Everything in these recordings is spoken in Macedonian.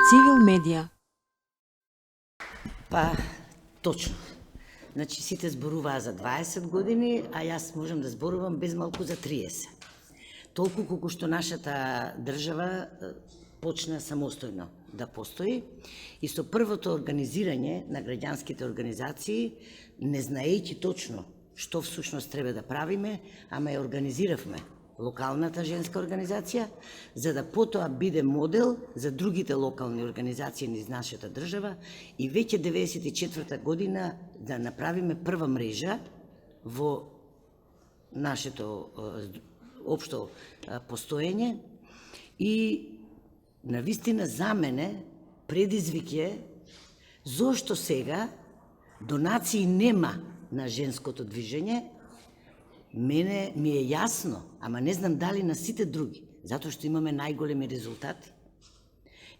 Цивил медија. Па, точно. Значи, сите зборуваа за 20 години, а јас можам да зборувам без малку за 30. Толку колку што нашата држава почна самостојно да постои и со првото организирање на граѓанските организации, не знаејќи точно што всушност треба да правиме, ама ја организиравме локалната женска организација, за да потоа биде модел за другите локални организации низ нашата држава и веќе 94-та година да направиме прва мрежа во нашето општо постоење и навистина за мене предизвик е зошто сега донации нема на женското движење. Мене ми е јасно, ама не знам дали на сите други, затоа што имаме најголеми резултати.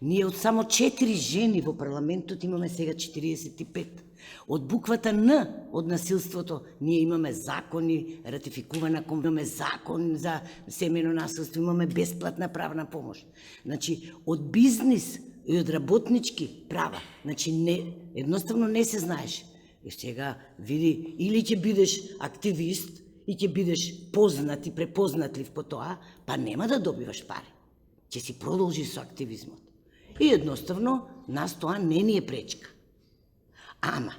Ние од само 4 жени во парламентот имаме сега 45. Од буквата Н од насилството ние имаме закони, ратификувана имаме закон за семејно насилство, имаме бесплатна правна помош. Значи, од бизнис и од работнички права, значи едноставно не се знаеш. И сега види, или ќе бидеш активист, и ќе бидеш познат и препознатлив по тоа, па нема да добиваш пари. Ќе си продолжи со активизмот. И едноставно, нас тоа не ни е пречка. Ама,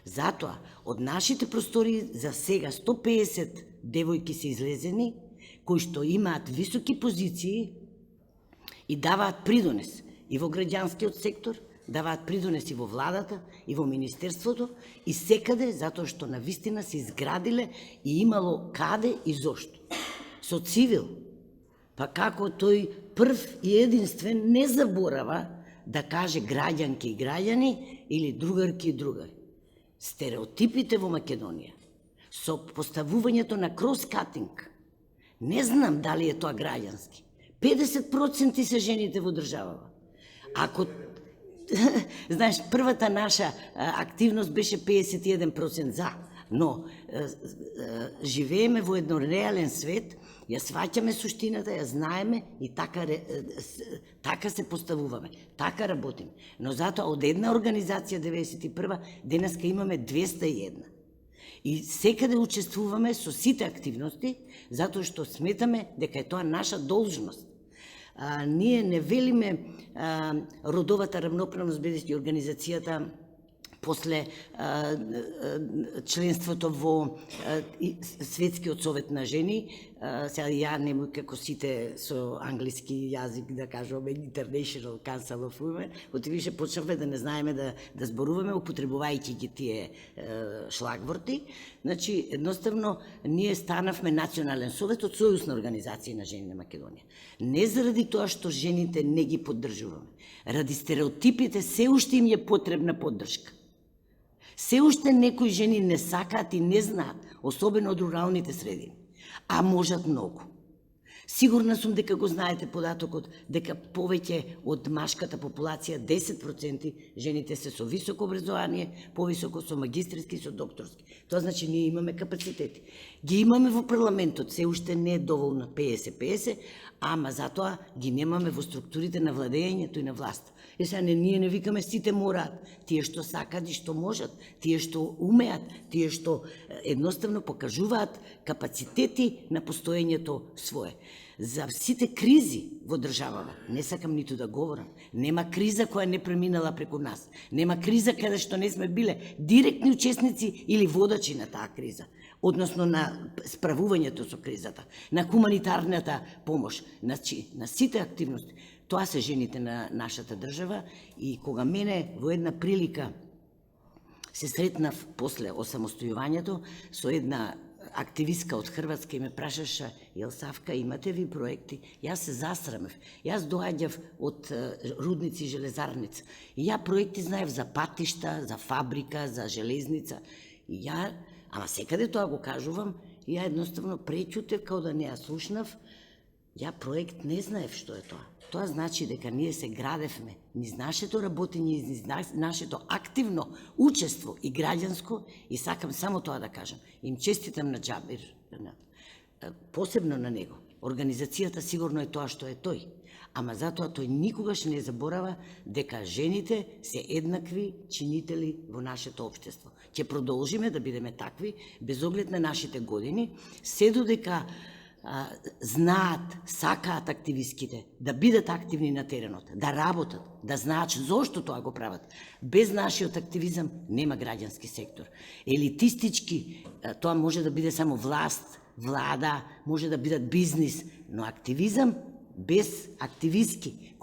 затоа, од нашите простори за сега 150 девојки се излезени, кои што имаат високи позиции и даваат придонес и во граѓанскиот сектор, даваат придонес и во владата, и во министерството, и секаде, затоа што навистина се изградиле и имало каде и зошто. Со Цивил, па како тој прв и единствен не заборава да каже граѓанки и граѓани или другарки и другари. Стереотипите во Македонија, со поставувањето на крос-катинг, не знам дали е тоа граѓански. 50% се жените во државава. Ако знаеш, првата наша активност беше 51% за, но живееме во едно реален свет, ја сваќаме суштината, ја знаеме и така се поставуваме, така работиме. Но затоа од една организација 91 денеска имаме 201. И секаде учествуваме со сите активности, затоа што сметаме дека е тоа наша должност. Ние не велиме родовата равноправност, бидејќи организацијата после членството во Светскиот совет на жени, сега ја нема како сите со англиски јазик да кажуваме International Council of Women, отивише почнавме да не знаеме да зборуваме, употребувајќи ги тие шлагворти. Значи, едноставно, ние станавме Национален совет од Сојузна организација на жени на Македонија. Не заради тоа што жените не ги поддржуваме, ради стереотипите се уште им е потребна поддршка. Се уште некои жени не сакаат и не знаат, особено од руралните средини, а можат многу. Сигурна сум дека го знаете податокот, дека повеќе од машката популација, 10% жените се со високо образование, повисоко со магистриски и со докторски. Тоа значи ние имаме капацитети. Ги имаме во парламентот, се уште не е доволно 50-50, ама затоа ги немаме во структурите на владењето и на власт. И сега ние не викаме сите мораат, тие што сакат и што можат, тие што умеат, тие што едноставно покажуваат капацитети на постоењето свое. За сите кризи во државава, не сакам ниту да говорам, нема криза која не преминала преку нас, нема криза каде што не сме биле директни учесници или водачи на таа криза, односно на справувањето со кризата, на хуманитарната помош, значи на сите активности. Тоа се жените на нашата држава и кога мене во една прилика се сретнав после осамостојувањето со една активистка од Хрватска и ме прашаше: Елсавка, имате ви проекти? Јас се засрамев. Јас доаѓав од рудници и железарница. И ја проекти знаев за патишта, за фабрика, за железница. И ама секаде тоа го кажувам, ја едноставно пречутев, као да не ја слушнав. Ја проект не знаев што е тоа. Тоа значи дека ние се градевме низ нашето работење, низ нашето активно учество и граѓанско, и сакам само тоа да кажам. Им честитам на Џабир, посебно на него, Организацијата сигурно е тоа што е тој, ама затоа тој никогаш не заборава дека жените се еднакви чинители во нашето општество. Ќе продолжиме да бидеме такви, без оглед на нашите години, се додека знаат, сакаат активистките да бидат активни на теренот, да работат, да знаат зошто тоа го прават. Без нашиот активизам нема граѓански сектор. Елитистички, тоа може да биде само власт, влада, може да бидат бизнис, но активизам без активистки,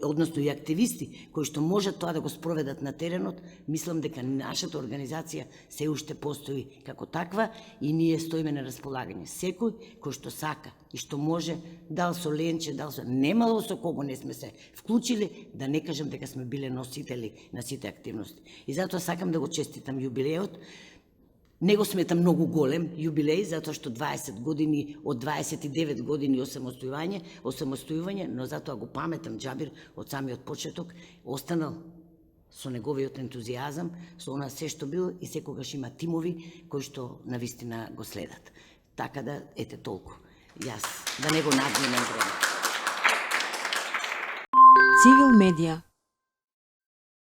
односно и активисти, кои што можат тоа да го спроведат на теренот, мислам дека нашата организација се уште постои како таква и ние стоиме на располагање. Секој кој што сака и што може, дал со ленче, дал со... Немало со кого не сме се вклучили, да не кажам дека сме биле носители на сите активности. И затоа сакам да го честитам јубилеот. Не го сметам многу голем јубилеј, затоа што 20 години, од 29 години осамостојување, но затоа го паметам Џабир од самиот почеток, останал со неговиот ентузијазам, со она се што бил и секогаш има тимови кои што навистина го следат. Така да, ете толку. Јас да не го надминем време. Цивил медија